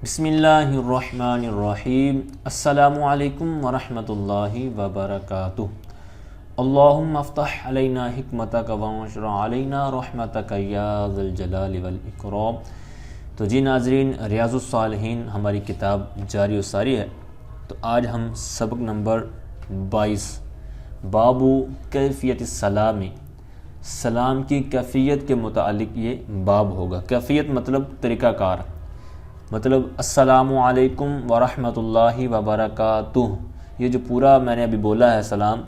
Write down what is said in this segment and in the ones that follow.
بسم اللہ الرحمن الرحیم السلام علیکم ورحمۃ اللہ وبرکاتہ۔ اللہم افتح علینا حکمتک وانشر علینا رحمتک یا ذا الجلال والاکرام۔ تو جی ناظرین، ریاض الصالحین ہماری کتاب جاری و ساری ہے۔ تو آج ہم سبق نمبر 22 باب کیفیت السلام، سلام کی کیفیت کے متعلق یہ باب ہوگا۔ کیفیت مطلب طریقہ کار، مطلب السلام علیکم ورحمۃ اللہ وبرکاتہ، یہ جو پورا میں نے ابھی بولا ہے سلام،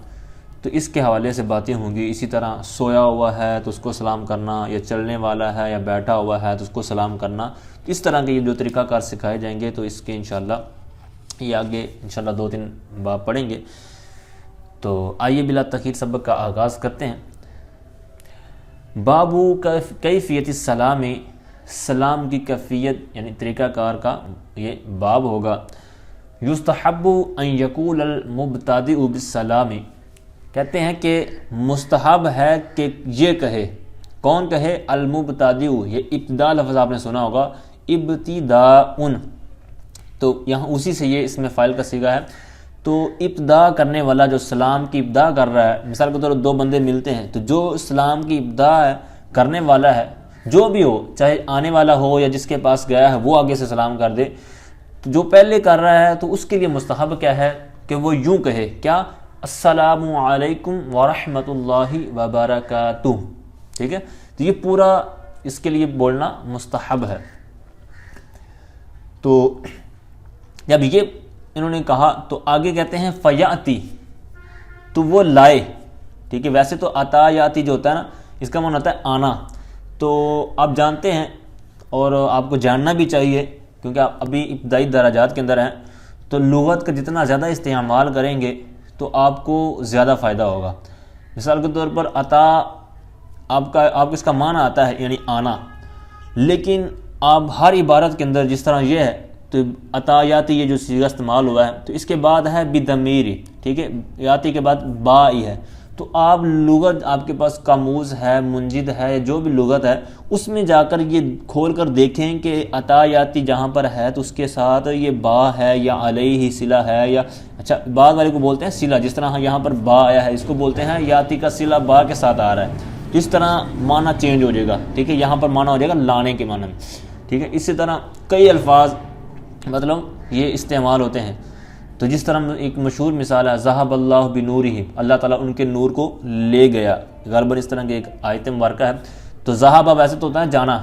تو اس کے حوالے سے باتیں ہوں گی۔ اسی طرح سویا ہوا ہے تو اس کو سلام کرنا، یا چلنے والا ہے یا بیٹھا ہوا ہے تو اس کو سلام کرنا، اس طرح کے یہ جو طریقہ کار سکھائے جائیں گے۔ تو اس کے انشاءاللہ یہ آگے انشاءاللہ 2-3 باب پڑھیں گے۔ تو آئیے بلا تاخیر سبق کا آغاز کرتے ہیں۔ باب کیفیت السلام، سلام کی کیفیت یعنی طریقہ کار کا یہ باب ہوگا۔ یستحب ان یقول المبتدئ بالسلام، کہتے ہیں کہ مستحب ہے کہ یہ کہے، کون کہے؟ المبتدئ، یہ ابتدا لفظ آپ نے سنا ہوگا، ابتداء، تو یہاں اسی سے یہ اس میں فاعل کا صیغہ ہے۔ تو ابتدا کرنے والا جو سلام کی ابتدا کر رہا ہے، مثال کے طور پر 2 بندے ملتے ہیں تو جو سلام کی ابتدا کرنے والا ہے، جو بھی ہو، چاہے آنے والا ہو یا جس کے پاس گیا ہے وہ آگے سے سلام کر دے، تو جو پہلے کر رہا ہے تو اس کے لیے مستحب کیا ہے کہ وہ یوں کہے، کیا؟ السلام علیکم ورحمۃ اللہ وبرکاتہ، ٹھیک ہے؟ تو یہ پورا اس کے لیے بولنا مستحب ہے۔ تو جب یہ انہوں نے کہا تو آگے کہتے ہیں فیاتی، تو وہ لائے، ٹھیک ہے؟ ویسے تو عطا یاتی جو ہوتا ہے نا، اس کا معنی ہوتا ہے آنا، تو آپ جانتے ہیں اور آپ کو جاننا بھی چاہیے کیونکہ آپ ابھی ابتدائی درجات کے اندر ہیں، تو لغت کا جتنا زیادہ استعمال کریں گے تو آپ کو زیادہ فائدہ ہوگا۔ مثال کے طور پر عطا آپ کو اس کا معنی آتا ہے یعنی آنا، لیکن آپ ہر عبارت کے اندر جس طرح یہ ہے تو عطا یاتی یہ جو صیغہ استعمال ہوا ہے تو اس کے بعد ہے بضمیر، ٹھیک ہے؟ یاتی کے بعد با ہی ہے، تو آپ لغت آپ کے پاس قاموس ہے، منجد ہے، جو بھی لغت ہے اس میں جا کر یہ کھول کر دیکھیں کہ عطا یاتی جہاں پر ہے تو اس کے ساتھ یہ با ہے یا علیہ صلہ ہے، یا اچھا بعض والے کو بولتے ہیں صلہ، جس طرح یہاں پر با آیا ہے اس کو بولتے ہیں یاتی کا صلہ با کے ساتھ آ رہا ہے، تو اس طرح معنی چینج ہو جائے گا، ٹھیک ہے؟ یہاں پر معنی ہو جائے گا لانے کے معنی میں، ٹھیک ہے؟ اسی طرح کئی الفاظ مطلب یہ استعمال ہوتے ہیں۔ تو جس طرح ایک مشہور مثال ہے ذہب اللہ بنورہ، اللہ تعالیٰ ان کے نور کو لے گیا، غالباً اس طرح کے ایک آیت مبارکہ ہے۔ تو ذہب ویسے تو ہوتا ہے جانا،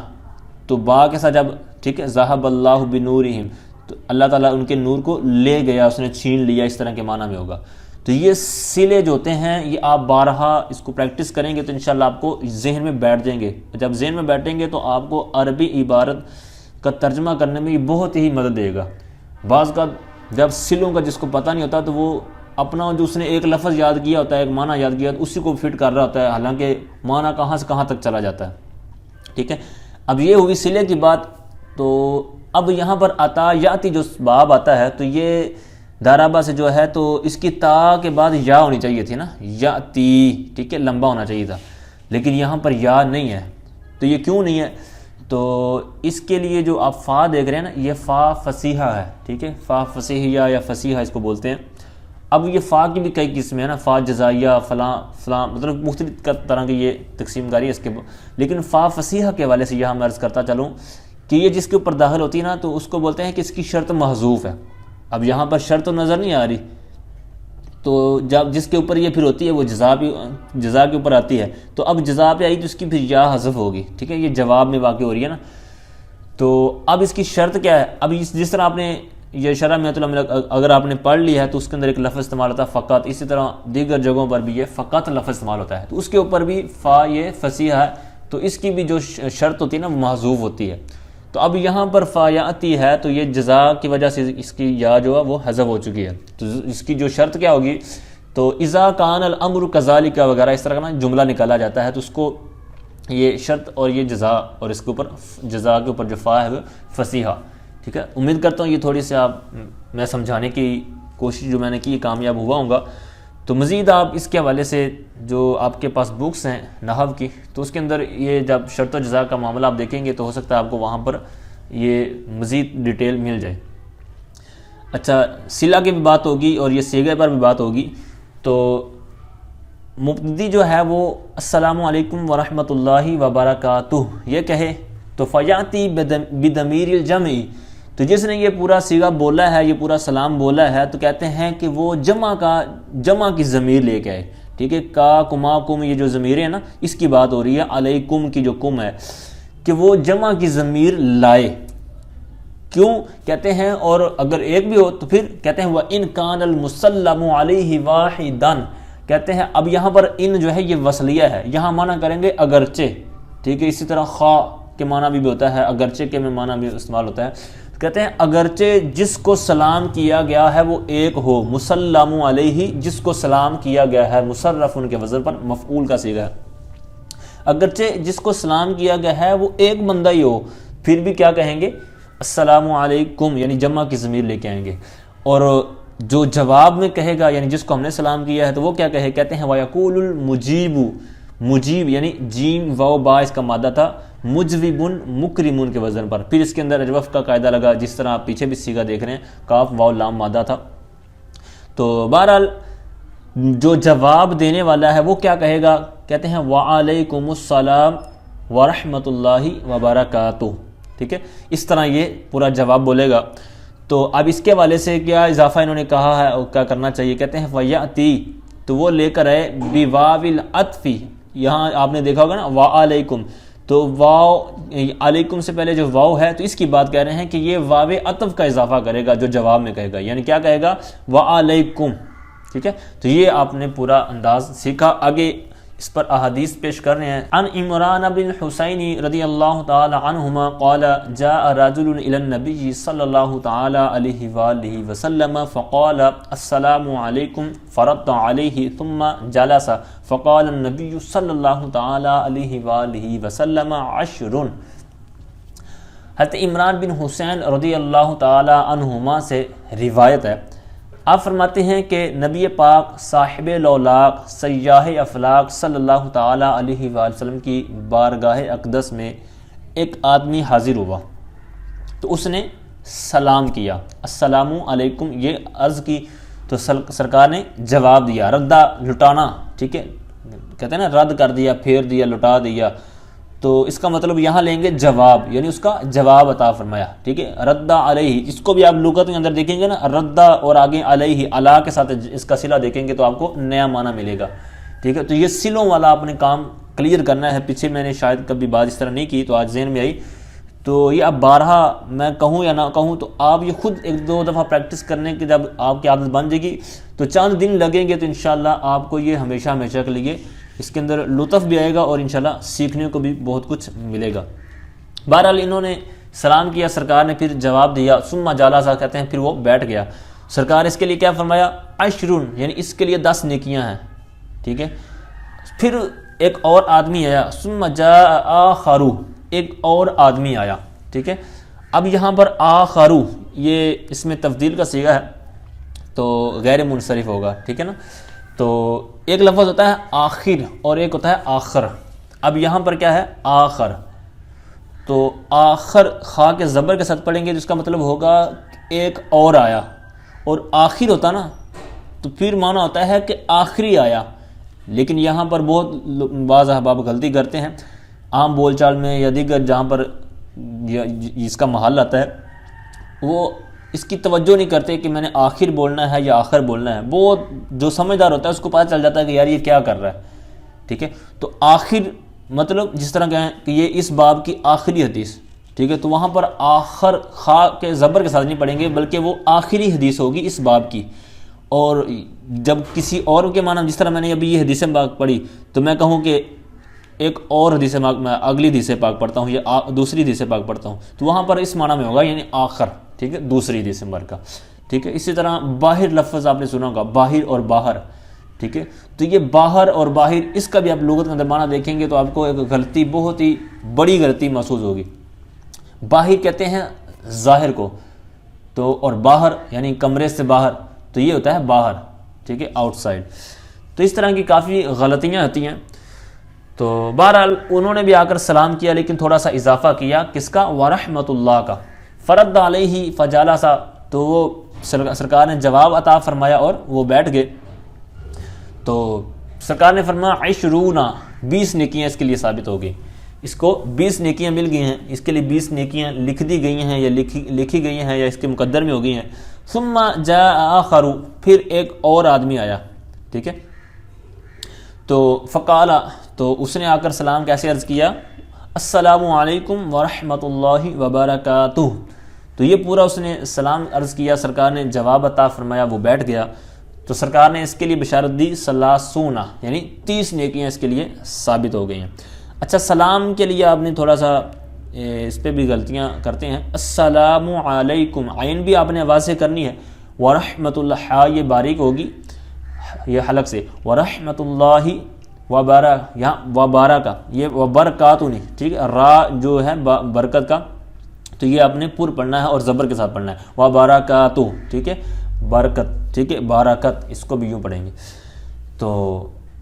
تو با کے ساتھ جب، ٹھیک ہے، ذہب اللہ بنورہم، تو اللہ تعالیٰ ان کے نور کو لے گیا، اس نے چھین لیا، اس طرح کے معنی میں ہوگا۔ تو یہ صلے جو ہوتے ہیں یہ آپ بارہا اس کو پریکٹس کریں گے تو انشاءاللہ آپ کو ذہن میں بیٹھ جائیں گے۔ جب ذہن میں بیٹھیں گے تو آپ کو عربی عبارت کا ترجمہ کرنے میں یہ بہت ہی مدد دے گا۔ بعض کا جب صلوں کا جس کو پتہ نہیں ہوتا تو وہ اپنا جو اس نے ایک لفظ یاد کیا ہوتا ہے، ایک معنی یاد کیا، اسی کو فٹ کر رہا ہوتا ہے، حالانکہ معنی کہاں سے کہاں تک چلا جاتا ہے، ٹھیک ہے؟ اب یہ ہوئی صلے کی بات۔ تو اب یہاں پر عطا یاتی جو باب آتا ہے تو یہ دارابا سے جو ہے تو اس کی تا کے بعد یا ہونی چاہیے تھی نا، یاتی، ٹھیک ہے؟ لمبا ہونا چاہیے تھا، لیکن یہاں پر یا نہیں ہے۔ تو یہ کیوں نہیں ہے؟ تو اس کے لیے جو آپ فا دیکھ رہے ہیں نا، یہ فا فصیحہ ہے، ٹھیک ہے؟ فا فصیحیہ یا فصیحہ اس کو بولتے ہیں۔ اب یہ فا کی بھی کئی قسمیں ہیں نا، فا جزائیہ، فلاں فلاں، مطلب مختلف طرح کی یہ تقسیم کاری ہے اس کے، لیکن فا فصیحہ کے حوالے سے یہاں میں عرض کرتا چلوں کہ یہ جس کے اوپر داخل ہوتی ہے نا تو اس کو بولتے ہیں کہ اس کی شرط محذوف ہے۔ اب یہاں پر شرط تو نظر نہیں آ رہی، تو جب جس کے اوپر یہ پھر ہوتی ہے وہ جزا کے اوپر آتی ہے، تو اب جزا پہ آئی تو اس کی پھر یا حذف ہوگی، ٹھیک ہے؟ یہ جواب میں واقع ہو رہی ہے نا۔ تو اب اس کی شرط کیا ہے؟ اب جس طرح آپ نے یہ شرح میں اگر آپ نے پڑھ لی ہے تو اس کے اندر ایک لفظ استعمال ہوتا ہے فقط، اسی طرح دیگر جگہوں پر بھی یہ فقط لفظ استعمال ہوتا ہے، تو اس کے اوپر بھی فا یہ فصیحہ ہے، تو اس کی بھی جو شرط ہوتی ہے نا وہ محذوف ہوتی ہے۔ تو اب یہاں پر فا یاتی ہے تو یہ جزا کی وجہ سے اس کی یا جو ہے وہ حذف ہو چکی ہے، تو اس کی جو شرط کیا ہوگی؟ تو اذا کان الامر کذالک وغیرہ اس طرح کا نا جملہ نکالا جاتا ہے، تو اس کو یہ شرط اور یہ جزا، اور اس کے اوپر جزا کے اوپر جو فا ہے وہ فصیحہ، ٹھیک ہے؟ امید کرتا ہوں یہ تھوڑی سی میں سمجھانے کی کوشش جو میں نے کی کامیاب ہوا ہوں گا۔ تو مزید آپ اس کے حوالے سے جو آپ کے پاس بکس ہیں نحو کی، تو اس کے اندر یہ جب شرط و جزا کا معاملہ آپ دیکھیں گے تو ہو سکتا ہے آپ کو وہاں پر یہ مزید ڈیٹیل مل جائے۔ اچھا، صلہ کی بھی بات ہوگی اور یہ صیغے پر بھی بات ہوگی۔ تو مبتدی جو ہے وہ السلام علیکم ورحمۃ اللہ وبرکاتہ یہ کہے تو فیاتی بضمیر الجمع، تو جس نے یہ پورا صیغہ بولا ہے، یہ پورا سلام بولا ہے، تو کہتے ہیں کہ وہ جمع کی ضمیر لے کے آئے، ٹھیک ہے، کا کما کم، یہ جو ضمیریں ہیں نا اس کی بات ہو رہی ہے، علیکم کی جو کم ہے کہ وہ جمع کی ضمیر لائے۔ کیوں کہتے ہیں؟ اور اگر ایک بھی ہو تو پھر کہتے ہیں وَإِن كَانَ الْمُسَلَّمُ عَلَيْهِ وَاحِدًا، کہتے ہیں اب یہاں پر ان جو ہے یہ وصلیہ ہے، یہاں معنی کریں گے اگرچہ، ٹھیک ہے، اسی طرح خواہ کے معنی بھی ہوتا ہے، اگرچہ کے میں معنی بھی استعمال ہوتا ہے۔ کہتے ہیں اگرچہ جس کو سلام کیا گیا ہے وہ ایک ہو، مسلم علیہ جس کو سلام کیا گیا ہے، مصرف ان کے وزن پر مفعول کا صیغہ ہے، اگرچہ جس کو سلام کیا گیا ہے وہ ایک بندہ ہی ہو، پھر بھی کیا کہیں گے؟ السلام علیکم، یعنی جمع کی ضمیر لے کے آئیں گے۔ اور جو جواب میں کہے گا یعنی جس کو ہم نے سلام کیا ہے تو وہ کیا کہتے ہیں وَيَقُولُ الْمُجِيبُ، مجیب یعنی جیم واو با اس کا مادہ تھا، مجوبن مکرمن کے وزن پر، پھر اس کے اندر اجوف کا قاعدہ لگا، جس طرح آپ پیچھے بھی صیغہ دیکھ رہے ہیں، کاف واو لام مادہ تھا۔ تو بہرحال جو جواب دینے والا ہے وہ کیا کہے گا؟ کہتے ہیں وعلیکم السلام ورحمۃ اللہ وبرکاتہ، ٹھیک ہے، اس طرح یہ پورا جواب بولے گا۔ تو اب اس کے والے سے کیا اضافہ انہوں نے کہا ہے اور کیا کرنا چاہیے؟ کہتے ہیں فیاتی، تو وہ لے کر آئے بواو العطف، یہاں آپ نے دیکھا ہوگا نا وعلیکم، تو واو علیکم سے پہلے جو واو ہے تو اس کی بات کہہ رہے ہیں کہ یہ واو عطف کا اضافہ کرے گا جو جواب میں کہے گا، یعنی کیا کہے گا؟ وعلیکم، ٹھیک ہے۔ تو یہ آپ نے پورا انداز سیکھا۔ آگے اس پر احادیث پیش کر رہے ہیں۔ عن عمران بن حسین رضی اللہ تعالی عنہما قال جاء رجل الى النبي صلی اللہ تعالی علیہ وآلہ وسلم فقال السلام علیکم فرد علیہ ثم جلس فقال النبی صلی اللہ تعالی علیہ وآلہ وسلم 10۔ حضرت عمران بن حسین رضی اللہ تعالی عنہما سے روایت ہے، آپ فرماتے ہیں کہ نبی پاک صاحب لولاق سیاح افلاق صلی اللہ تعالی علیہ وآلہ وسلم کی بارگاہ اقدس میں ایک آدمی حاضر ہوا، تو اس نے سلام کیا، السلام علیکم یہ عرض کی، تو سرکار نے جواب دیا، ردہ لٹانا، ٹھیک ہے، کہتے ہیں نا رد کر دیا، پھیر دیا، لٹا دیا، تو اس کا مطلب یہاں لیں گے جواب، یعنی اس کا جواب عطا فرمایا، ٹھیک ہے۔ ردہ علیہ، اس کو بھی آپ لغت کے اندر دیکھیں گے نا، ردہ اور آگے علیہ، علا کے ساتھ اس کا صلہ دیکھیں گے تو آپ کو نیا معنی ملے گا، ٹھیک ہے۔ تو یہ صلوں والا اپنے کام کلیئر کرنا ہے، پیچھے میں نے شاید کبھی بات اس طرح نہیں کی تو آج ذہن میں آئی، تو یہ اب بارہا میں کہوں یا نہ کہوں تو آپ یہ خود ایک دو دفعہ پریکٹس کرنے کی جب آپ کی عادت بن جائے گی تو چند دن لگیں گے تو انشاءاللہ آپ کو یہ ہمیشہ ہمیشہ کے لیے اس کے اندر لطف بھی آئے گا اور انشاءاللہ سیکھنے کو بھی بہت کچھ ملے گا۔ بہرحال انہوں نے سلام کیا، سرکار نے پھر جواب دیا، ثم جالسا کہتے ہیں پھر وہ بیٹھ گیا۔ سرکار اس کے لیے کیا فرمایا؟ 10، یعنی اس کے لیے 10 نیکیاں ہیں، ٹھیک ہے۔ پھر ایک اور آدمی آیا، ثم جاء آخر، ایک اور آدمی آیا، ٹھیک ہے۔ اب یہاں پر آخر یہ اس میں تفضیل کا صیغہ ہے تو غیر منصرف ہوگا، ٹھیک ہے نا۔ تو ایک لفظ ہوتا ہے آخر اور ایک ہوتا ہے آخر، اب یہاں پر کیا ہے؟ آخر، تو آخر خا کے زبر کے ساتھ پڑھیں گے تو اس کا مطلب ہوگا ایک اور آیا، اور آخر ہوتا نا تو پھر معنی ہوتا ہے کہ آخری آیا، لیکن یہاں پر بہت بعض احباب غلطی کرتے ہیں، عام بول چال میں یا دیگر جہاں پر اس کا محل آتا ہے وہ اس کی توجہ نہیں کرتے کہ میں نے آخر بولنا ہے یا آخر بولنا ہے، وہ جو سمجھدار ہوتا ہے اس کو پتہ چل جاتا ہے کہ یار یہ کیا کر رہا ہے، ٹھیک ہے۔ تو آخر مطلب جس طرح کہیں کہ یہ اس باب کی آخری حدیث، ٹھیک ہے، تو وہاں پر آخر خا کے زبر کے ساتھ نہیں پڑھیں گے بلکہ وہ آخری حدیث ہوگی اس باب کی۔ اور جب کسی اور کے معنی جس طرح میں نے ابھی یہ حدیث پاک پڑھی تو میں کہوں کہ ایک اور حدیث پاک میں اگلی حدیث پاک پڑھتا ہوں یا دوسری حدیث پاک پڑھتا ہوں تو وہاں پر اس معنی میں ہوگا یعنی آخر، ٹھیک ہے، دوسری حدیث پاک کا، ٹھیک ہے۔ اسی طرح باہر لفظ آپ نے سنا ہوگا، باہر اور باہر، ٹھیک ہے، تو یہ باہر اور باہر اس کا بھی آپ لغت کے اندر معنی دیکھیں گے تو آپ کو ایک غلطی، بہت ہی بڑی غلطی محسوس ہوگی۔ باہر کہتے ہیں ظاہر کو، تو اور باہر یعنی کمرے سے باہر، تو یہ ہوتا ہے باہر، ٹھیک ہے، آؤٹ سائڈ۔ تو اس طرح کی کافی غلطیاں ہوتی ہیں۔ تو تو بہرحال انہوں نے بھی آ کر سلام کیا، لیکن تھوڑا سا اضافہ کیا، کس کا؟ ورحمۃ اللہ کا۔ فرد علیہ فجالسا، تو وہ سرکار نے جواب عطا فرمایا اور وہ بیٹھ گئے۔ تو سرکار نے فرمایا 20 نیکیاں اس کے لیے ثابت ہو گئی، اس کو 20 نیکیاں مل گئی ہیں، اس کے لیے 20 نیکیاں لکھ دی گئی ہیں یا لکھی گئی ہیں یا اس کے مقدر میں ہو گئی ہیں۔ ثم جاء آخر، پھر ایک اور آدمی آیا، ٹھیک ہے، تو فقال، تو اس نے آ کر سلام کیسے عرض کیا؟ السلام علیکم ورحمۃ اللہ وبرکاتہ۔ تو یہ پورا اس نے سلام عرض کیا، سرکار نے جواب عطا فرمایا، وہ بیٹھ گیا۔ تو سرکار نے اس کے لیے بشارت دی 30 یعنی 30 نیکیاں اس کے لیے ثابت ہو گئی ہیں۔ اچھا، سلام کے لیے آپ نے تھوڑا سا اس پہ بھی غلطیاں کرتے ہیں۔ السلام علیکم، عین بھی آپ نے آواز سے کرنی ہے، ورحمۃ اللہ یہ باریک ہوگی یہ حلق سے، ورحمۃ اللہ یہاں وبارکہ، یہ وبرکاتہ نہیں، ٹھیک ہے، را جو ہے برکت کا، تو یہ آپ نے پر پڑھنا ہے اور زبر کے ساتھ پڑھنا ہے، وبرکاتہ، ٹھیک ہے، برکت، ٹھیک ہے، بارکت، اس کو بھی یوں پڑھیں گے۔ تو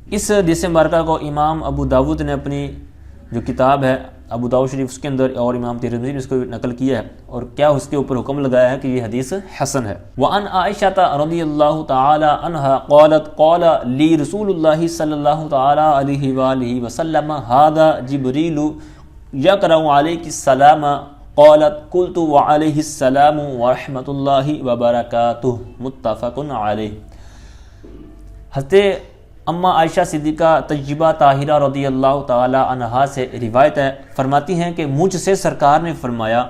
اس حدیث مبارکہ کو امام ابو داود نے اپنی جو کتاب ہے ابو داؤد شریف اس کے اندر، اور امام ترمذی نے اس کو نقل کیا ہے، اور کیا اس کے اوپر حکم لگایا ہے کہ یہ حدیث حسن ہے۔ وعن عائشہ رضی اللہ تعالی عنہا قالت قال لی رسول اللہ صلی اللہ تعالی علیہ وآلہ وسلم ھذا جبریل یقرأ علیک السلام قالت قلت وعلیہ السلام ورحمۃ اللہ وبرکاتہ، متفق علیہ۔ حضرت اما عائشہ صدیقہ طیبہ طاہرہ رضی اللہ تعالی عنہا سے روایت ہے، فرماتی ہیں کہ مجھ سے سرکار نے فرمایا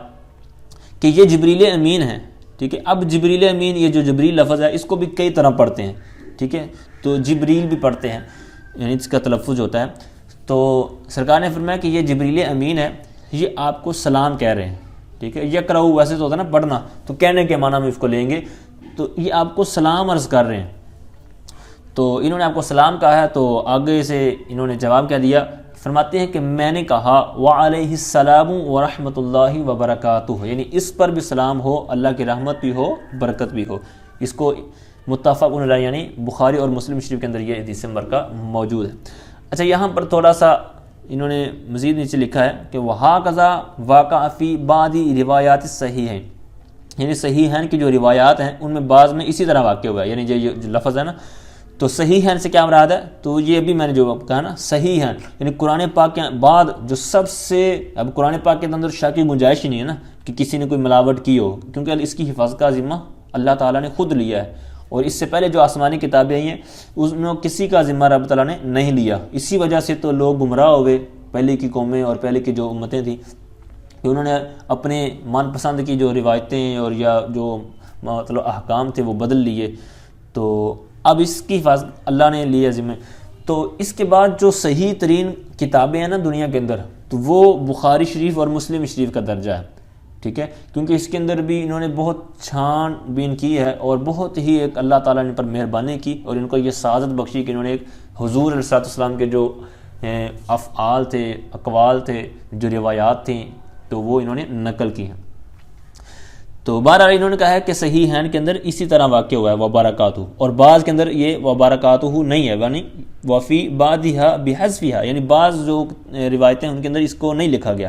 کہ یہ جبریل امین ہیں، ٹھیک ہے۔ اب جبریل امین، یہ جو جبریل لفظ ہے اس کو بھی کئی طرح پڑھتے ہیں، ٹھیک ہے، تو جبریل بھی پڑھتے ہیں، یعنی اس کا تلفظ ہوتا ہے۔ تو سرکار نے فرمایا کہ یہ جبریل امین ہے، یہ آپ کو سلام کہہ رہے ہیں، ٹھیک ہے۔ یقرأ ویسے تو ہوتا ہے نا پڑھنا، تو کہنے کے معنی میں اس کو لیں گے، تو یہ آپ کو سلام عرض کر رہے ہیں۔ تو انہوں نے آپ کو سلام کہا ہے، تو آگے سے انہوں نے جواب کیا دیا؟ فرماتے ہیں کہ میں نے کہا وعلیہ السلام ورحمۃ اللہ وبرکاتہ، یعنی اس پر بھی سلام ہو، اللہ کی رحمت بھی ہو، برکت بھی ہو۔ اس کو متفق علیہ یعنی بخاری اور مسلم شریف کے اندر یہ حدیث مبارکہ موجود ہے۔ اچھا، یہاں پر تھوڑا سا انہوں نے مزید نیچے لکھا ہے کہ وَهَكَذَا وَاقَعَ فِي بَعْضِ رِوَایَاتِ الصَّحِیحَین، یعنی صحیح ہیں کی جو روایات ہیں ان میں بعض میں اسی طرح واقع ہوا ہے، یعنی یہ جو لفظ ہے نا، تو صحیح ہیں سے کیا مراد ہے؟ تو یہ بھی میں نے جو کہا نا صحیح ہیں، یعنی قرآن پاک کے بعد جو سب سے، اب قرآن پاک کے اندر شک کی گنجائش ہی نہیں ہے نا کہ کسی نے کوئی ملاوٹ کی ہو، کیونکہ اس کی حفاظت کا ذمہ اللہ تعالیٰ نے خود لیا ہے، اور اس سے پہلے جو آسمانی کتابیں آئی ہیں اس میں کسی کا ذمہ رب تعالیٰ نے نہیں لیا۔ اسی وجہ سے تو لوگ گمراہ ہوئے، پہلے کی قومیں اور پہلے کی جو امتیں تھیں، کہ انہوں نے اپنے من پسند کی جو روایتیں اور یا جو مطلب احکام تھے وہ بدل لیے، تو اب اس کی حفاظت اللہ نے لیا ذمہ۔ تو اس کے بعد جو صحیح ترین کتابیں ہیں نا دنیا کے اندر، تو وہ بخاری شریف اور مسلم شریف کا درجہ ہے، ٹھیک ہے، کیونکہ اس کے اندر بھی انہوں نے بہت چھان بین کی ہے، اور بہت ہی ایک اللہ تعالیٰ نے ان پر مہربانی کی اور ان کو یہ سعادت بخشی کہ انہوں نے ایک حضور علیہ السلام کے جو افعال تھے، اقوال تھے، جو روایات تھیں، تو وہ انہوں نے نقل کی ہیں۔ تو بہرحال انہوں نے کہا ہے کہ صحیح ہیں کے اندر اسی طرح واقع ہوا ہے وبرکاتہ، اور بعض کے اندر یہ وبرکاتہ نہیں ہے، یعنی وفی بعضھا بحذفھا، یعنی بعض جو روایتیں ان کے اندر اس کو نہیں لکھا گیا۔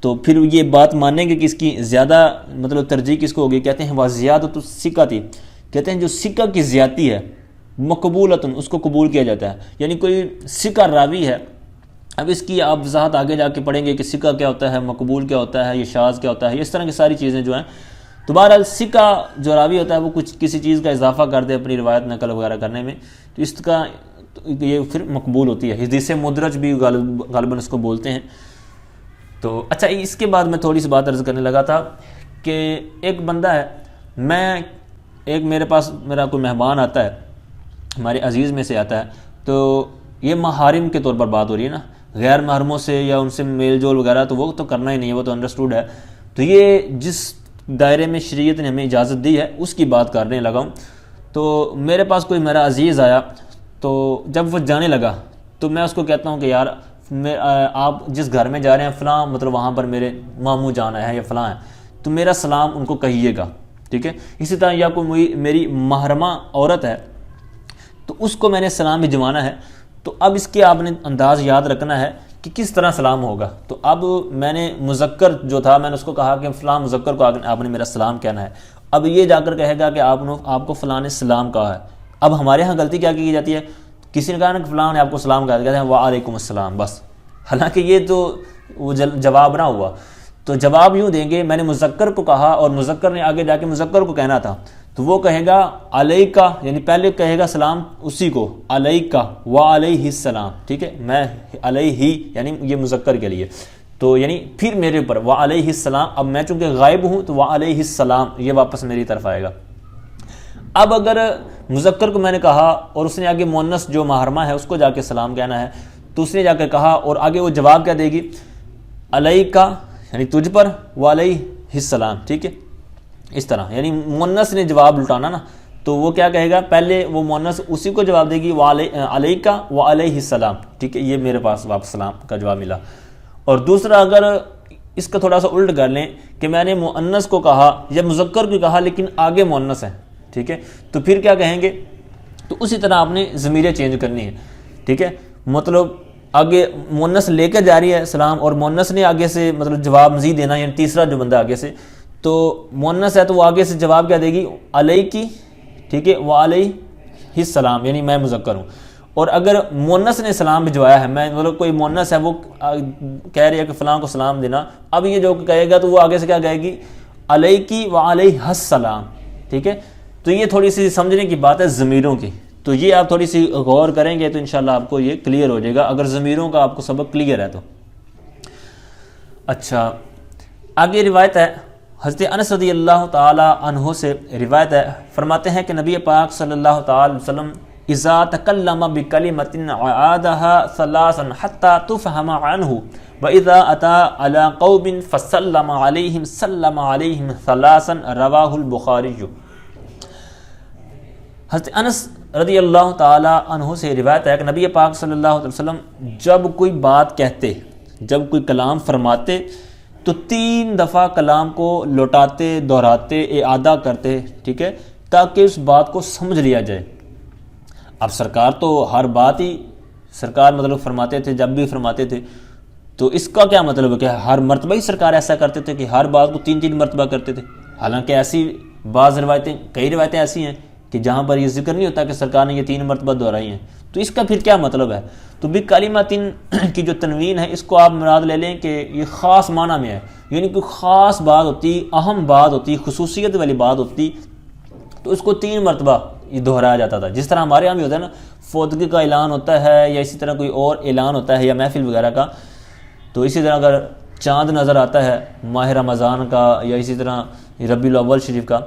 تو پھر یہ بات مانیں گے کہ اس کی زیادہ مطلب ترجیح کس کو ہوگی؟ کہتے ہیں وزیادۃ الثقۃ، کہتے ہیں جو ثقہ کی زیادتی ہے مقبولۃ، اس کو قبول کیا جاتا ہے، یعنی کوئی ثقہ راوی ہے، اب اس کی آپ وضاحت آگے جا کے پڑھیں گے کہ ثقہ کیا ہوتا ہے، مقبول کیا ہوتا ہے، یہ شاذ کیا ہوتا ہے، اس طرح کی ساری چیزیں جو ہیں۔ تو بہرحال ثقہ جو راوی ہوتا ہے وہ کچھ کسی چیز کا اضافہ کر دے اپنی روایت نقل وغیرہ کرنے میں، تو اس کا یہ پھر مقبول ہوتی ہے، حدیث مدرج بھی غالباً اس کو بولتے ہیں۔ تو اچھا، اس کے بعد میں تھوڑی سی بات عرض کرنے لگا تھا کہ ایک بندہ ہے، میرے پاس میرا کوئی مہمان آتا ہے، ہمارے عزیز میں سے آتا ہے، تو یہ محارم کے طور پر بات ہو رہی ہے نا، غیر محرموں سے یا ان سے میل جول وغیرہ تو وہ تو کرنا ہی نہیں ہے، وہ تو انڈرسٹوڈ ہے۔ تو یہ جس دائرے میں شریعت نے ہمیں اجازت دی ہے اس کی بات کرنے لگا ہوں۔ تو میرے پاس کوئی میرا عزیز آیا، تو جب وہ جانے لگا تو میں اس کو کہتا ہوں کہ یار آپ جس گھر میں جا رہے ہیں فلاں مطلب وہاں پر میرے ماموں جانا ہے یا فلاں ہے، تو میرا سلام ان کو کہیے گا، ٹھیک ہے۔ اسی طرح یا کوئی میری محرمہ عورت ہے تو اس کو میں نے سلام بھجوانا ہے، تو اب اس کے آپ نے انداز یاد رکھنا ہے کہ کس طرح سلام ہوگا. تو اب میں نے مذکر جو تھا میں نے اس کو کہا کہ فلاں مذکر کو آپ نے میرا سلام کہنا ہے. اب یہ جا کر کہے گا کہ آپ کو فلاں نے سلام کہا ہے. اب ہمارے ہاں غلطی کیا کی جاتی ہے, کسی نے کہا نا کہ فلاں نے آپ کو سلام کہا, کہتے ہیں وعلیکم السلام بس, حالانکہ یہ تو وہ جواب نہ ہوا. تو جواب یوں دیں گے, میں نے مذکر کو کہا اور مذکر نے آگے جا کے مذکر کو کہنا تھا, تو وہ کہے گا علیکہ, یعنی پہلے کہے گا سلام اسی کو علیکہ وعلیہ السلام, ٹھیک ہے, میں علیہ یعنی یہ مذکر کے لیے, تو یعنی پھر میرے اوپر وعلیہ السلام. اب میں چونکہ غائب ہوں تو وعلیہ السلام یہ واپس میری طرف آئے گا. اب اگر مذکر کو میں نے کہا اور اس نے آگے مؤنث جو محرمہ ہے اس کو جا کے سلام کہنا ہے, تو اس نے جا کے کہا اور آگے وہ جواب کیا دے گی, علیکہ یعنی تجھ پر, وعلیہ السلام, ٹھیک ہے, اس طرح. یعنی مؤنث نے جواب لٹانا نا, تو وہ کیا کہے گا, پہلے وہ مؤنث اسی کو جواب دے گی علیکہ وعلیہ السلام, ٹھیک ہے, یہ میرے پاس واپس سلام کا جواب ملا. اور دوسرا اگر اس کا تھوڑا سا الٹ کر لیں کہ میں نے مؤنث کو کہا یا مذکر کو کہا لیکن آگے مؤنث ہے, ٹھیک ہے, تو پھر کیا کہیں گے, تو اسی طرح آپ نے ضمیریں چینج کرنی ہے, ٹھیک ہے. مطلب آگے مؤنث لے کے جاری ہے سلام اور مؤنث نے آگے سے مطلب جواب مزید دینا, یعنی تیسرا جو بندہ آگے سے, تو مؤنث ہے تو وہ آگے سے جواب کیا دے گی, علیکی, ٹھیک ہے, وعلیہ السلام, یعنی میں مذکر ہوں. اور اگر مؤنث نے سلام بھجوایا ہے, میں مطلب کوئی مؤنث ہے وہ کہہ رہی ہے کہ فلاں کو سلام دینا, اب یہ جو کہے گا تو وہ آگے سے کیا کہے گی, علیکی وعلیہ السلام, ٹھیک ہے. تو یہ تھوڑی سی سمجھنے کی بات ہے ضمیروں کی, تو یہ آپ تھوڑی سی غور کریں گے تو انشاءاللہ آپ کو یہ کلیئر ہو جائے گا, اگر ضمیروں کا آپ کو سبق کلیئر ہے تو. اچھا, آگے روایت ہے حضرت انس رضی اللہ تعالی عنہ سے روایت ہے, فرماتے ہیں کہ نبی پاک صلی اللہ تعالی وسلم اذا تکلم بکلمۃ اعادها ثلاثا حتى تفهم عنه واذا اتى على قوم فسلم عليهم سلم عليهم ثلاثا رواه البخاری. حضرت انس رضی اللہ تعالی عنہ سے روایت ہے کہ نبی پاک صلی اللہ علیہ وسلم جب کوئی بات کہتے, جب کوئی کلام فرماتے تو 3 دفعہ کلام کو لوٹاتے, دہراتے, اعادہ کرتے, ٹھیک ہے, تاکہ اس بات کو سمجھ لیا جائے. اب سرکار تو ہر بات ہی سرکار مطلب فرماتے تھے, جب بھی فرماتے تھے, تو اس کا کیا مطلب ہے کہ ہر مرتبہ ہی سرکار ایسا کرتے تھے کہ ہر بات کو 3 مرتبہ کرتے تھے. حالانکہ ایسی بعض روایتیں, کئی روایتیں ایسی ہیں کہ جہاں پر یہ ذکر نہیں ہوتا کہ سرکار نے یہ 3 مرتبہ دہرائی ہیں, تو اس کا پھر کیا مطلب ہے. تو بکلمۃ کی جو تنوین ہے اس کو آپ مراد لے لیں کہ یہ خاص معنی میں ہے, یعنی کوئی خاص بات ہوتی, اہم بات ہوتی, خصوصیت والی بات ہوتی, تو اس کو 3 مرتبہ یہ دہرایا جاتا تھا. جس طرح ہمارے یہاں بھی ہوتا ہے نا, فوتگی کا اعلان ہوتا ہے یا اسی طرح کوئی اور اعلان ہوتا ہے یا محفل وغیرہ کا, تو اسی طرح اگر چاند نظر آتا ہے ماہ رمضان کا یا اسی طرح ربیع الاول شریف کا,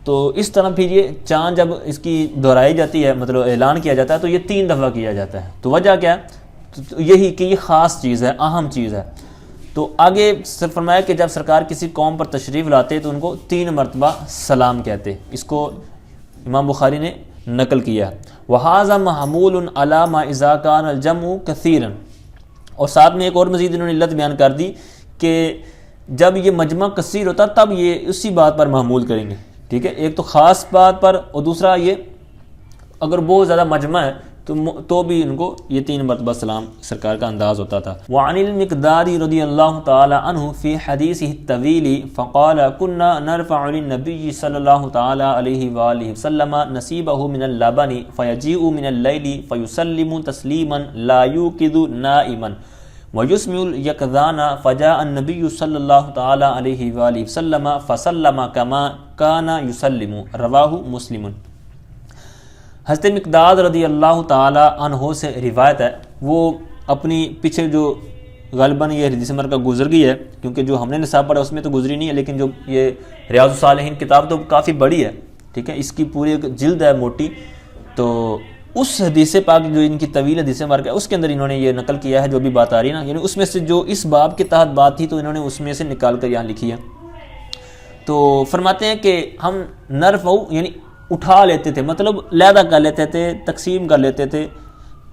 تو اس طرح پھر یہ چاند جب اس کی دہرائی جاتی ہے, مطلب اعلان کیا جاتا ہے, تو یہ 3 دفعہ کیا جاتا ہے. تو وجہ کیا ہے, تو یہی کہ یہ خاص چیز ہے, اہم چیز ہے. تو آگے فرمایا کہ جب سرکار کسی قوم پر تشریف لاتے تو ان کو 3 مرتبہ سلام کہتے. اس کو امام بخاری نے نقل کیا ہے. وَهَذَا مَحْمُولٌ عَلَى مَا إِذَا كَانَ الْجَمْعُ كَثِيرًا, اور ساتھ میں ایک اور مزید انہوں نے علت بیان کر دی کہ جب یہ مجمع کثیر ہوتا تب یہ اسی بات پر محمول کریں گے, ٹھیک ہے, ایک تو خاص بات پر, اور دوسرا یہ اگر بہت زیادہ مجمع ہے تو بھی ان کو یہ 3 مرتبہ سلام سرکار کا انداز ہوتا تھا. وعن المقدار رضی اللہ تعالی عنہ فی حدیثہ الطویل فقال كنا نرفع للنبی صلی اللہ تعالی علیہ وآلہ وسلم نصیبہ من اللبن فیجیء من اللیل فیسلم تسلیما لا یوقظ نائما ویسمع الیقظان فجاء النبی صلی اللہ تعالی علیہ وآلہ وسلم فسلم کما کان یسلم, رواہ مسلم. حضرت مقداد رضی اللہ تعالی عنہ سے روایت ہے, وہ اپنی پیچھے جو غالباً یہ حدیث مرکہ گزر گئی ہے, کیونکہ جو ہم نے نصاب پڑھا اس میں تو گزری نہیں ہے, لیکن جو یہ ریاض الصالحین کتاب تو کافی بڑی ہے, ٹھیک ہے, اس کی پوری ایک جلد ہے موٹی, تو اس حدیث پاک جو ان کی طویل حدیث مرکہ ہے اس کے اندر انہوں نے یہ نقل کیا ہے جو بھی بات آ رہی ہے نا, یعنی اس میں سے جو اس باب کے تحت بات تھی تو انہوں نے اس میں سے نکال کر یہاں لکھی ہے. تو فرماتے ہیں کہ ہم نرفع یعنی اٹھا لیتے تھے, مطلب علیحدہ کر لیتے تھے, تقسیم کر لیتے تھے,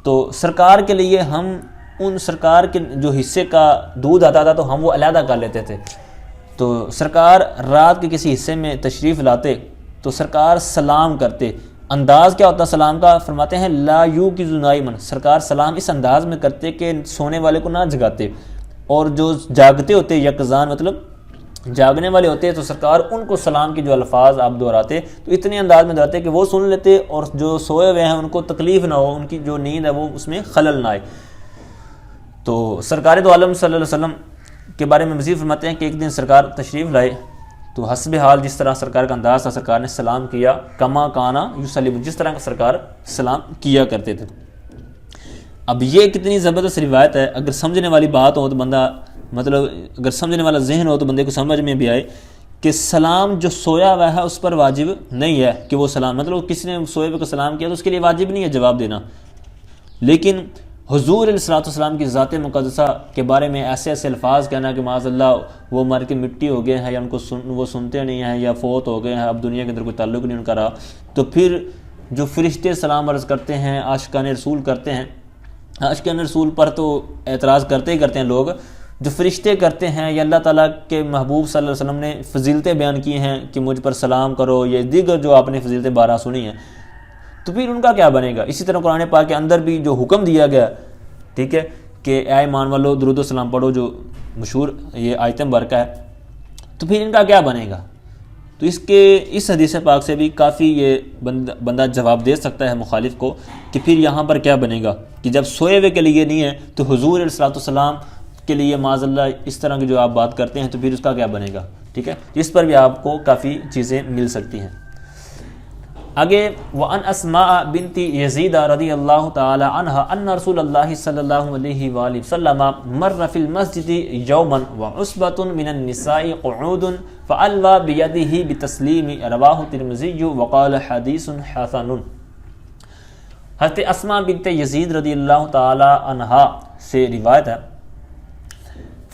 تو سرکار کے لیے ہم ان سرکار کے جو حصے کا دودھ آتا تھا تو ہم وہ علیحدہ کر لیتے تھے. تو سرکار رات کے کسی حصے میں تشریف لاتے تو سرکار سلام کرتے انداز کیا ہوتا ہے سلام کا؟ فرماتے ہیں لا یوقظ نائما، سرکار سلام اس انداز میں کرتے کہ سونے والے کو نہ جگاتے، اور جو جاگتے ہوتے یقظان مطلب جاگنے والے ہوتے تو سرکار ان کو سلام کے جو الفاظ آپ دہراتے تو اتنے انداز میں دہراتے کہ وہ سن لیتے اور جو سوئے ہوئے ہیں ان کو تکلیف نہ ہو، ان کی جو نیند ہے وہ اس میں خلل نہ آئے۔ تو سرکار دو عالم صلی اللہ علیہ وسلم کے بارے میں مزید فرماتے ہیں کہ ایک دن سرکار تشریف لائے تو حسب حال جس طرح سرکار کا انداز تھا سرکار نے سلام کیا، کما کانا یسلم، جس طرح کا سرکار سلام کیا کرتے تھے۔ اب یہ کتنی زبردست روایت ہے، اگر سمجھنے والی بات ہو تو بندہ مطلب اگر سمجھنے والا ذہن ہو تو بندے کو سمجھ میں بھی آئے کہ سلام جو سویا ہوا ہے اس پر واجب نہیں ہے کہ وہ سلام مطلب کسی نے سوئے ہوئے کو سلام کیا تو اس کے لیے واجب نہیں ہے جواب دینا، لیکن حضور علیہ الصلوۃ والسلام کی ذات مقدسہ کے بارے میں ایسے ایسے الفاظ کہنا کہ معاذ اللہ وہ مر کے مٹی ہو گئے ہیں یا ان کو وہ سنتے نہیں ہیں یا فوت ہو گئے ہیں، اب دنیا کے اندر کوئی تعلق نہیں ان کا رہا، تو پھر جو فرشتے سلام عرض کرتے ہیں، عاشقان رسول کرتے ہیں، عاشقان رسول پر تو اعتراض کرتے ہی کرتے ہیں لوگ، جو فرشتے کرتے ہیں یا اللہ تعالیٰ کے محبوب صلی اللہ علیہ وسلم نے فضیلتیں بیان کی ہیں کہ مجھ پر سلام کرو، یہ دیگر جو آپ نے فضیلتیں 12 سنی ہیں، تو پھر ان کا کیا بنے گا؟ اسی طرح قرآن پاک کے اندر بھی جو حکم دیا گیا ٹھیک ہے کہ اے ایمان والو درود و سلام پڑھو، جو مشہور یہ آیت مبارکہ ہے، تو پھر ان کا کیا بنے گا؟ تو اس حدیث پاک سے بھی کافی یہ بندہ جواب دے سکتا ہے مخالف کو کہ پھر یہاں پر کیا بنے گا کہ جب سوئے ہوئے کے لیے نہیں ہے تو حضور علیہ الصلوۃ والسلام کے لیے معاذ اللہ اس طرح کی جو آپ بات کرتے ہیں تو پھر اس کا کیا بنے گا؟ ٹھیک ہے، اس پر بھی آپ کو کافی چیزیں مل سکتی ہیں۔ آگے وَأَنْ أَسْمَاءَ بِنْتِ يَزِيدَ رضی اللہ تعالی عنہا ان رسول اللہ صلی اللہ علیہ وآلہ وسلم مر فی المسجد یوما وعصبة من النساء قعود فألوى بيده بتسلیم، رواہ ترمذی وقال حدیث حسن۔ حضرت اسماء بنت یزید رضی اللہ تعالی عنہا سے روایت ہے،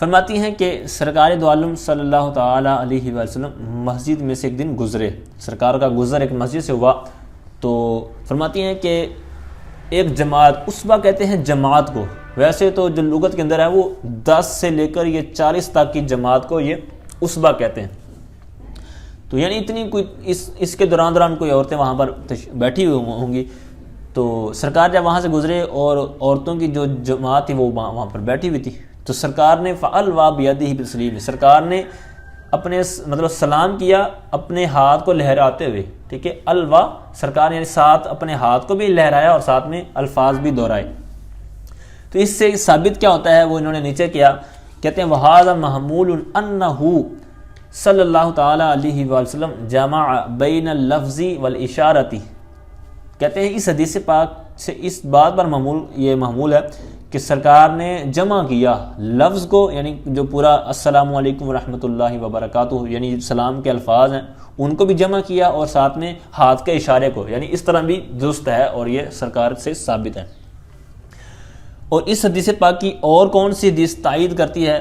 فرماتی ہیں کہ سرکار دو عالم صلی اللہ تعالی علیہ وسلم مسجد میں سے ایک دن گزرے، سرکار کا گزر ایک مسجد سے ہوا، تو فرماتی ہیں کہ ایک جماعت، اسبہ کہتے ہیں جماعت کو، ویسے تو جو لغت کے اندر ہے وہ 10 سے لے کر یہ 40 تک کی جماعت کو یہ اسبہ کہتے ہیں، تو یعنی اتنی کوئی اس کے دوران کوئی عورتیں وہاں پر بیٹھی ہوئی ہوں گی، تو سرکار جب وہاں سے گزرے اور عورتوں کی جو جماعت تھی وہ وہاں پر بیٹھی ہوئی تھی، تو سرکار نے فَأَلْوَى بِيَدِهِ بِالتَّسْلِيمِ، سرکار نے اپنے مطلب سلام کیا اپنے ہاتھ کو لہراتے ہوئے، ٹھیک ہے، الوا سرکار نے ساتھ اپنے ہاتھ کو بھی لہرایا اور ساتھ میں الفاظ بھی دہرائے۔ تو اس سے ثابت کیا ہوتا ہے وہ انہوں نے نیچے کیا، کہتے ہیں وَهَذَا مَحْمُولٌ أَنَّهُ صلی اللہ تعالی علیہ وسلم جمع بین اللفظ والاشارتی، کہتے ہیں اس حدیث پاک سے اس بات پر یہ محمول ہے کہ سرکار نے جمع کیا لفظ کو، یعنی جو پورا السلام علیکم ورحمۃ اللہ وبرکاتہ یعنی سلام کے الفاظ ہیں ان کو بھی جمع کیا، اور ساتھ میں ہاتھ کے اشارے کو، یعنی اس طرح بھی درست ہے اور یہ سرکار سے ثابت ہے۔ اور اس حدیث پاک کی اور کون سی حدیث تائید کرتی ہے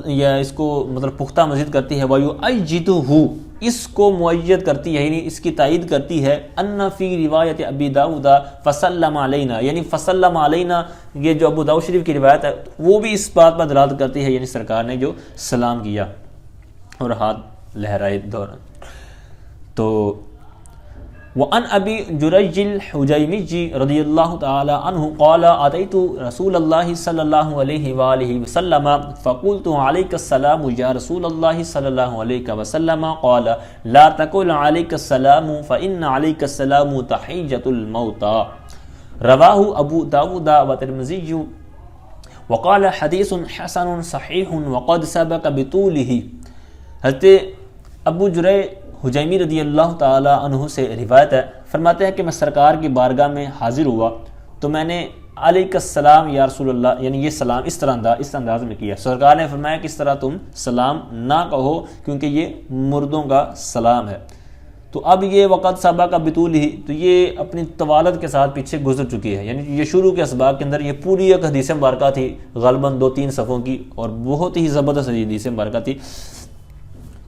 یا اس کو مطلب پختہ مزید کرتی ہے، وَيُؤَيِّدُهُ، اس کو مؤید کرتی ہے یعنی اس کی تائید کرتی ہے، ان فی روایت ابی داؤد فسلم علینا، یعنی فسلم علینا یہ جو ابو داؤد شریف کی روایت ہے وہ بھی اس بات پر دلالت کرتی ہے، یعنی سرکار نے جو سلام کیا اور ہاتھ لہرائے دوران۔ تو وعن ابی جریج الحجیمی رضی اللہ تعالی عنہ قال اتیت رسول اللہ صلی اللہ علیہ وآلہ وسلم فقلت علیک السلام یا رسول اللہ صلی اللہ علیہ وسلم قال لا تقل علیک السلام فإن علیک السلام تحیۃ الموتى، رواہ ابو داود والترمذی وقال حدیث حسن صحیح وقد سبق بطولہ۔ حضرت ابو جریج حجیمی رضی اللہ تعالی عنہ سے روایت ہے، فرماتے ہیں کہ میں سرکار کی بارگاہ میں حاضر ہوا تو میں نے علیک السلام یا رسول اللہ یعنی یہ سلام اس انداز میں کیا، سرکار نے فرمایا کہ اس طرح تم سلام نہ کہو کیونکہ یہ مردوں کا سلام ہے۔ تو اب یہ وقت صحابہ کا بطول ہی، تو یہ اپنی طوالت کے ساتھ پیچھے گزر چکی ہے، یعنی یہ شروع کے اسباق کے اندر یہ پوری ایک حدیث مبارکہ تھی غالباً 2-3 صفحوں کی اور بہت ہی زبردست حدیث مبارکہ تھی،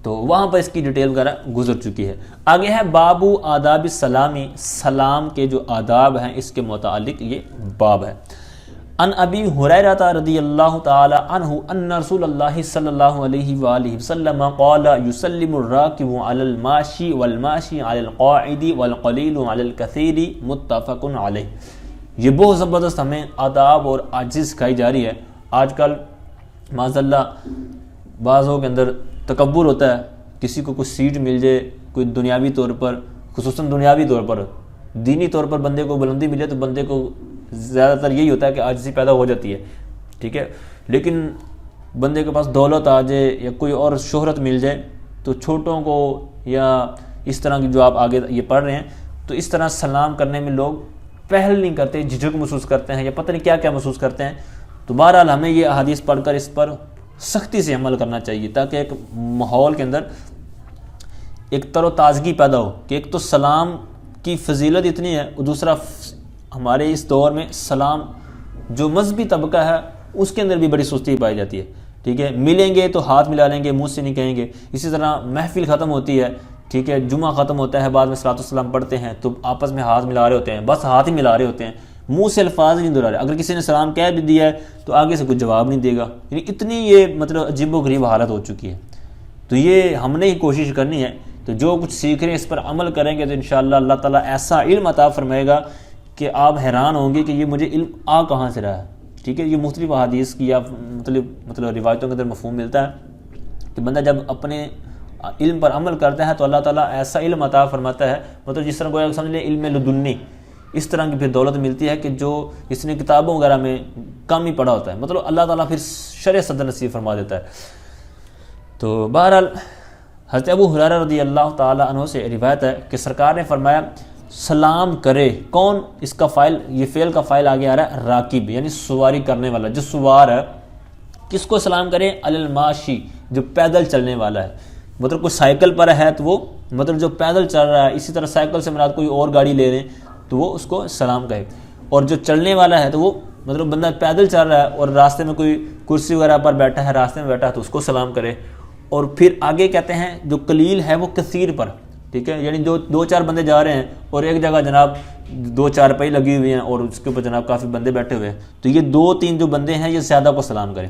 تو وہاں پر اس کی ڈیٹیل وغیرہ گزر چکی ہے۔ آگے ہے باب آداب السلامی، سلام کے جو آداب ہیں اس کے متعلق یہ باب ہے۔ ان ابی ہریرہ رضی اللہ تعالی عنہ ان رسول اللہ صلی اللہ علیہ وآلہ وسلم قال یسلم الراکب علی الماشی والماشی علی القاعد والقلیل علی الکثیر متفق علیہ۔ یہ بہت زبردست ہمیں آداب اور عاجزی سکھائی جا رہی ہے۔ آج کل معاذ اللہ بعضوں کے اندر تکبر ہوتا ہے، کسی کو کوئی سیٹ مل جائے کوئی دنیاوی طور پر، خصوصاً دنیاوی طور پر، دینی طور پر بندے کو بلندی ملے تو بندے کو زیادہ تر یہی ہوتا ہے کہ عاجزی پیدا ہو جاتی ہے، ٹھیک ہے، لیکن بندے کے پاس دولت آ جائے یا کوئی اور شہرت مل جائے تو چھوٹوں کو یا اس طرح کی جو آپ آگے یہ پڑھ رہے ہیں تو اس طرح سلام کرنے میں لوگ پہل نہیں کرتے، جھجک محسوس کرتے ہیں یا پتہ نہیں کیا کیا محسوس کرتے ہیں۔ تو بہرحال ہمیں یہ احادیث پڑھ کر اس پر سختی سے عمل کرنا چاہیے تاکہ ایک ماحول کے اندر ایک تر و تازگی پیدا ہو کہ ایک تو سلام کی فضیلت اتنی ہے اور دوسرا ہمارے اس دور میں سلام جو مذہبی طبقہ ہے اس کے اندر بھی بڑی سستی پائی جاتی ہے، ٹھیک ہے، ملیں گے تو ہاتھ ملا لیں گے، منہ سے نہیں کہیں گے۔ اسی طرح محفل ختم ہوتی ہے، ٹھیک ہے، جمعہ ختم ہوتا ہے، بعد میں صلاۃ والسلام پڑھتے ہیں تو آپس میں ہاتھ ملا رہے ہوتے ہیں، بس ہاتھ ہی ملا رہے ہوتے ہیں، منہ سے الفاظ نہیں دہرا رہے۔ اگر کسی نے سلام کہہ بھی دیا ہے تو آگے سے کچھ جواب نہیں دے گا، یعنی اتنی یہ مطلب عجیب و غریب حالت ہو چکی ہے۔ تو یہ ہم نے ہی کوشش کرنی ہے، تو جو کچھ سیکھ رہے ہیں اس پر عمل کریں گے تو انشاءاللہ اللہ تعالیٰ ایسا علم عطا فرمائے گا کہ آپ حیران ہوں گے کہ یہ مجھے علم کہاں سے رہا ہے، ٹھیک ہے۔ یہ مختلف احادیث کی یا مطلب روایتوں کے اندر مفہوم ملتا ہے کہ بندہ جب اپنے علم پر عمل کرتا ہے تو اللہ تعالیٰ ایسا علم عطا فرماتا ہے، مطلب جس طرح گویا سمجھ لیں علم لدنی، اس طرح کی پھر دولت ملتی ہے کہ جو اس نے کتابوں وغیرہ میں کم ہی پڑھا ہوتا ہے، مطلب اللہ تعالیٰ پھر شرح صدر نصیب فرما دیتا ہے۔ تو بہرحال حضرت ابو ہریرہ رضی اللہ تعالیٰ عنہ سے روایت ہے کہ سرکار نے فرمایا سلام کرے کون، اس کا فاعل، یہ فعل کا فاعل آگے آ رہا ہے راکب، یعنی سواری کرنے والا، جو سوار ہے، کس کو سلام کرے؟ علی الماشی، جو پیدل چلنے والا ہے، مطلب کوئی سائیکل پر ہے تو وہ مطلب جو پیدل چل رہا ہے، اسی طرح سائیکل سے مراد کوئی اور گاڑی لے رہے ہیں تو وہ اس کو سلام کہے، اور جو چلنے والا ہے تو وہ مطلب بندہ پیدل چل رہا ہے اور راستے میں کوئی کرسی وغیرہ پر بیٹھا ہے، راستے میں بیٹھا ہے تو اس کو سلام کرے۔ اور پھر آگے کہتے ہیں جو قلیل ہے وہ کثیر پر، ٹھیک ہے، یعنی دو چار بندے جا رہے ہیں اور ایک جگہ جناب 2 چارپائی لگی ہوئی ہیں اور اس کے اوپر جناب کافی بندے بیٹھے ہوئے ہیں تو یہ 2-3 جو بندے ہیں یہ زیادہ کو سلام کریں،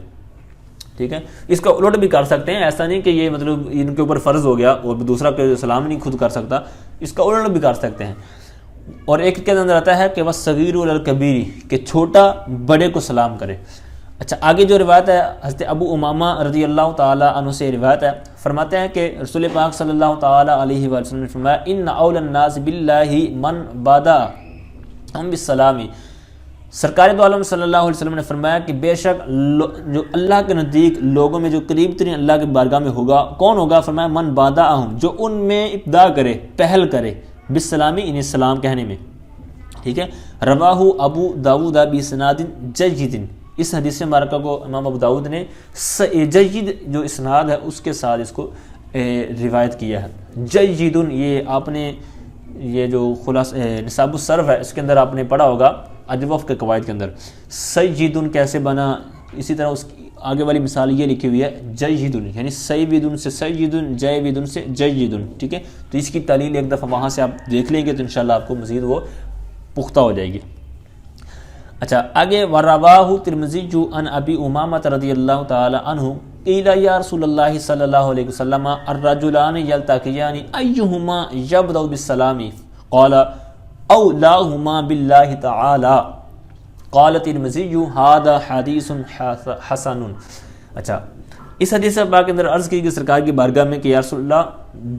ٹھیک ہے۔ اس کا الٹ بھی کر سکتے ہیں، ایسا نہیں کہ یہ مطلب ان کے اوپر فرض ہو گیا اور دوسرا کہ سلام نہیں خود کر سکتا، اس کا الٹ بھی کر سکتے ہیں۔ اور ایک کے اندر آتا ہے کہ وَالصَّغِيرُ عَلَى کہ چھوٹا بڑے کو سلام کرے۔ اچھا آگے جو روایت ہے حضرت ابو امامہ رضی اللہ تعالیٰ عنہ سے روایت ہے، فرماتے ہیں کہ رسول پاک صلی اللہ تعالیٰ علیہ وسلم نے فرمایا ان اول الناس باللہ من بادہ ہم بالسلام، سرکار دو عالم صلی اللہ علیہ وسلم نے فرمایا کہ بے شک جو اللہ کے نزدیک لوگوں میں جو قریب ترین اللہ کے بارگاہ میں ہوگا کون ہوگا؟ فرمایا من باداہم، جو ان میں ابدا کرے، پہل کرے، بالسلامی، انہیں سلام کہنے میں، ٹھیک ہے۔ رواہ ابو داؤد بسناد جید، اس حدیث مبارکہ کو امام ابو داؤد نے جید جو اسناد ہے اس کے ساتھ اس کو روایت کیا ہے۔ جید، یہ آپ نے یہ جو نصاب الصرف ہے اس کے اندر آپ نے پڑھا ہوگا اجوف کے قواعد کے اندر، سید کیسے بنا، اسی طرح اس کی آگے والی مثال یہ لکھی ہوئی ہے جید، یعنی سید سے سید، جید سے جید، ٹھیک ہے۔ تو اس کی تعلیل ایک دفعہ وہاں سے آپ دیکھ لیں گے تو انشاءاللہ آپ کو مزید وہ پختہ ہو جائے گی۔ اچھا آگے وَرَوَاهُ تِرْمِذِيُّ عَنْ أَبِي أُمَامَةَ رضی اللہ تعالی عنہ قیل یا رسول اللہ صلی اللہ علیہ وسلم الرجلان یلتقیان ایہما یبدأ بالسلام قال اولاہما باللہ تعالی قال ترمذی ھذا حدیث حسن۔ اچھا اس حدیث پاک کے اندر عرض کی گئی سرکار کی بارگاہ میں کہ یا رسول اللہ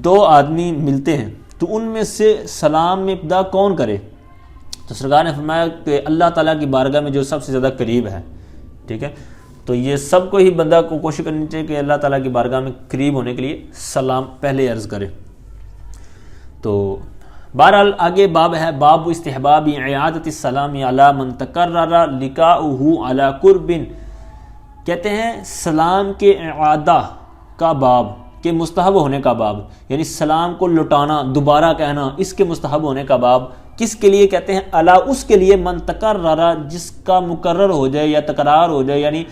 2 آدمی ملتے ہیں تو ان میں سے سلام میں ابتدا کون کرے؟ تو سرکار نے فرمایا کہ اللہ تعالیٰ کی بارگاہ میں جو سب سے زیادہ قریب ہے، ٹھیک ہے۔ تو یہ سب کو ہی بندہ کو کوشش کرنی چاہیے کہ اللہ تعالیٰ کی بارگاہ میں قریب ہونے کے لیے سلام پہلے عرض کرے۔ تو بہرحال آگے باب ہے باب استحباب اعادۃ السلام علی من تکرر لقاؤہ علی قرب، کہتے ہیں سلام کے اعادہ کا باب، کہ مستحب ہونے کا باب، یعنی سلام کو لٹانا، دوبارہ کہنا، اس کے مستحب ہونے کا باب کس کے لیے کہتے ہیں؟ الا، اس کے لیے من تکرر، جس کا مکرر ہو جائے یا تکرار ہو جائے، یعنی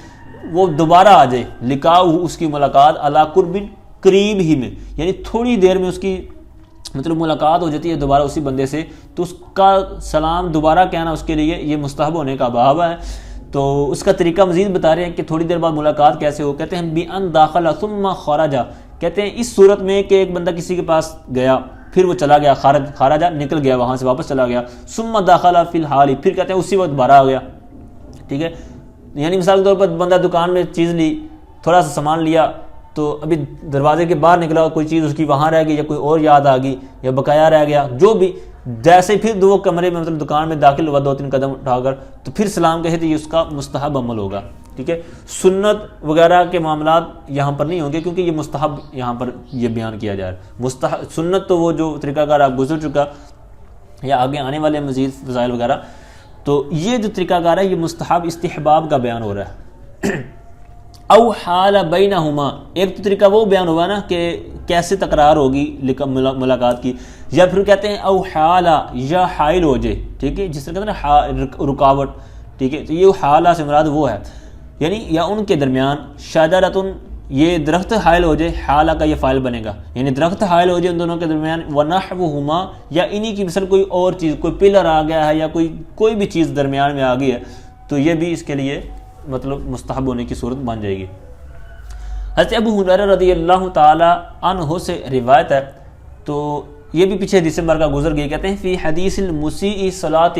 وہ دوبارہ آ جائے، لقاؤہ، اس کی ملاقات، علی قرب، قریب ہی میں، یعنی تھوڑی دیر میں اس کی مطلب ملاقات ہو جاتی ہے دوبارہ اسی بندے سے، تو اس کا سلام دوبارہ کہنا اس کے لیے یہ مستحب ہونے کا باب ہے۔ تو اس کا طریقہ مزید بتا رہے ہیں کہ تھوڑی دیر بعد ملاقات کیسے ہو. کہتے ہیں بِأَن دَخَلَ ثُمَّ خَرَجَ, کہتے ہیں اس صورت میں کہ ایک بندہ کسی کے پاس گیا, پھر وہ چلا گیا, خارجہ نکل گیا, وہاں سے واپس چلا گیا. ثُمَّ دَخَلَ فِي الْحَالِ, پھر کہتے ہیں اسی وقت دوبارہ آ گیا. ٹھیک ہے, یعنی مثال کے طور پر بندہ دکان میں چیز لی, تھوڑا سا سامان لیا, تو ابھی دروازے کے باہر نکلا, کوئی چیز اس کی وہاں رہ گئی یا کوئی اور یاد آ گئی یا بقایا رہ گیا, جو بھی, جیسے ہی پھر دو کمرے میں مطلب دکان میں داخل ہوا 2-3 قدم اٹھا کر, تو پھر سلام کہے تو یہ اس کا مستحب عمل ہوگا. ٹھیک ہے, سنت وغیرہ کے معاملات یہاں پر نہیں ہوں گے, کیونکہ یہ مستحب یہاں پر یہ بیان کیا جا رہا ہے. سنت تو وہ جو طریقہ کار آپ گزر چکا یا آگے آنے والے مزید فضائل وغیرہ, تو یہ جو طریقہ کار ہے یہ مستحب استحباب کا بیان ہو رہا ہے. او حال بینہما, ایک تو طریقہ وہ بیان ہوا نا کہ کیسے تکرار ہوگی ملاقات کی, یا پھر کہتے ہیں او حالہ یا حائل ہو جائے. ٹھیک ہے, جس طرح کہتے ہیں نا رکاوٹ. ٹھیک ہے, تو یہ حالہ سے مراد وہ ہے, یعنی یا ان کے درمیان شجرۃ, یہ درخت حائل ہو جائے, حالہ کا یہ فاعل بنے گا, یعنی درخت حائل ہو جائے ان دونوں کے درمیان. ونحوہما, یا انہی کی مثل کوئی اور چیز, کوئی پلر آ گیا ہے یا کوئی بھی چیز درمیان میں آ گئی ہے, تو یہ بھی اس کے لیے مطلب مستحب ہونے کی صورت بن جائے گی. حضرت ابو ہریرہ رضی اللہ تعالی عنہ سے روایت ہے, تو یہ بھی پیچھے حدیث مبارکہ گزر گئی. کہتے ہیں فی حدیث المسیء صلاتہ,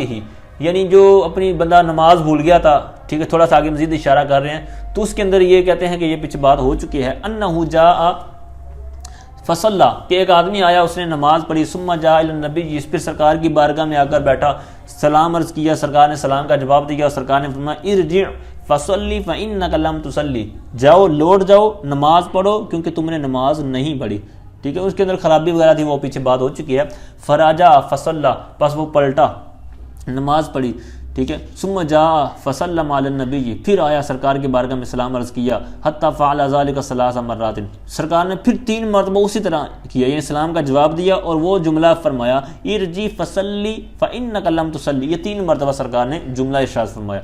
یعنی جو اپنی بندہ نماز بھول گیا تھا. ٹھیک ہے, تھوڑا سا آگے مزید اشارہ کر رہے ہیں, تو اس کے اندر یہ کہتے ہیں کہ یہ پیچھے بات ہو چکی ہے. انہ جاء فصلی, کہ ایک آدمی آیا, اس نے نماز پڑھی. ثم جاء الی النبی, جس پھر سرکار کی بارگاہ میں آ کر بیٹھا, سلام عرض کیا, سرکار نے سلام کا جواب دیا, اور سرکار نے فرمایا ارجع فصلی فانک لم تصلی, جاؤ لوٹ جاؤ نماز پڑھو کیونکہ تم نے نماز نہیں پڑھی. ٹھیک ہے, اس کے اندر خرابی وغیرہ تھی, وہ پیچھے بات ہو چکی ہے. فراجع فصلی, پس وہ پلٹا, نماز پڑھی. ٹھیک ہے, ثم جاء فسلم علی النبی, پھر آیا سرکار کی بارگاہ میں سلام عرض کیا. حتی فعل ذلک 3 مرات, سرکار نے پھر 3 مرتبہ اسی طرح کیا, یعنی سلام کا جواب دیا اور وہ جملہ فرمایا ارجع فصلی فانک لم تصلی, یہ 3 مرتبہ سرکار نے جملہ ارشاد فرمایا.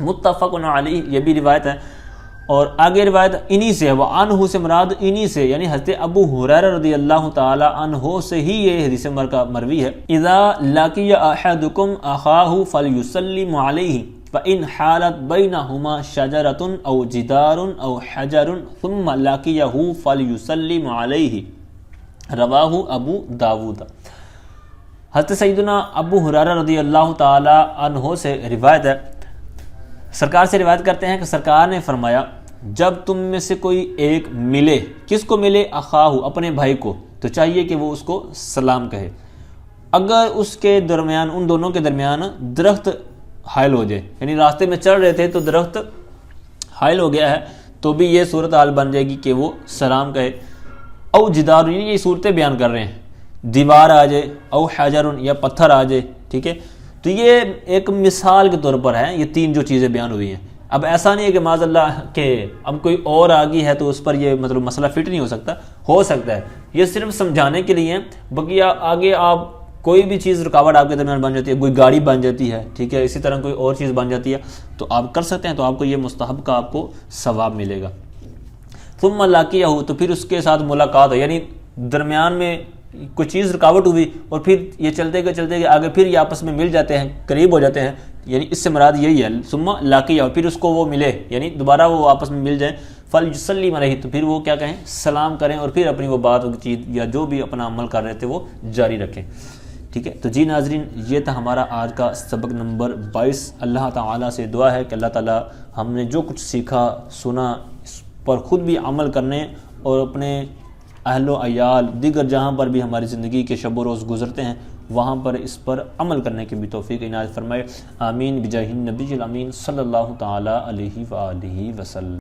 متفق علیہ, یہ بھی روایت ہے. اور آگے روایت انہی سے ہے, وہ عنہ سے مراد انہی سے, یعنی حضرت ابو ہریرہ رضی اللہ تعالی عنہ سے ہی یہ حدیث مروی ہے. اذا لقی احدکم اخاہ فلیسلم علیہ فان حالت بینہما شجرۃ او جدار او حجر ثم لقیہ فلیسلم علیہ, رواہ ابو داود. حضرت سیدنا ابو ہریرہ رضی اللہ تعالی عنہ سے روایت ہے, سرکار سے روایت کرتے ہیں کہ سرکار نے فرمایا جب تم میں سے کوئی ایک ملے, کس کو ملے, اخاہ, اپنے بھائی کو, تو چاہیے کہ وہ اس کو سلام کہے. اگر اس کے درمیان, ان دونوں کے درمیان درخت حائل ہو جائے, یعنی راستے میں چل رہے تھے تو درخت حائل ہو گیا ہے, تو بھی یہ صورت حال بن جائے گی کہ وہ سلام کہے. او جدار, یہ صورتیں بیان کر رہے ہیں, دیوار آ جائے, او حجر, یا پتھر آ جائے. ٹھیک ہے, تو یہ ایک مثال کے طور پر ہے, یہ 3 جو چیزیں بیان ہوئی ہیں. اب ایسا نہیں ہے کہ معاذ اللہ کہ اب کوئی اور آ گئی ہے تو اس پر یہ مطلب مسئلہ فٹ نہیں ہو سکتا ہے, یہ صرف سمجھانے کے لیے. باقی آگے آپ کوئی بھی چیز رکاوٹ آپ کے درمیان بن جاتی ہے, کوئی گاڑی بن جاتی ہے, ٹھیک ہے, اسی طرح کوئی اور چیز بن جاتی ہے, تو آپ کر سکتے ہیں, تو آپ کو یہ مستحب کا آپ کو ثواب ملے گا. ثم لقیہ, تو پھر اس کے ساتھ ملاقات ہو, یعنی درمیان میں کوئی چیز رکاوٹ ہوئی اور پھر یہ چلتے گئے آگے, پھر یہ آپس میں مل جاتے ہیں, قریب ہو جاتے ہیں, یعنی اس سے مراد یہی ہے. ثم لقیہ, پھر اس کو وہ ملے, یعنی دوبارہ وہ آپس میں مل جائیں. فلیسلم علیہ, تو پھر وہ کیا کہیں, سلام کریں, اور پھر اپنی وہ بات چیز یا جو بھی اپنا عمل کر رہے تھے وہ جاری رکھیں. ٹھیک ہے, تو جی ناظرین, یہ تھا ہمارا آج کا سبق نمبر 22. اللہ تعالیٰ سے دعا ہے کہ اللہ تعالیٰ ہم نے جو کچھ سیکھا سنا اس پر خود بھی عمل کرنے, اور اپنے اہل و عیال دیگر جہاں پر بھی ہماری زندگی کے شب و روز گزرتے ہیں وہاں پر اس پر عمل کرنے کی بھی توفیق عنایت فرمائے. آمین بجاہ النبی الامین صلی اللہ تعالی علیہ وآلہ وسلم.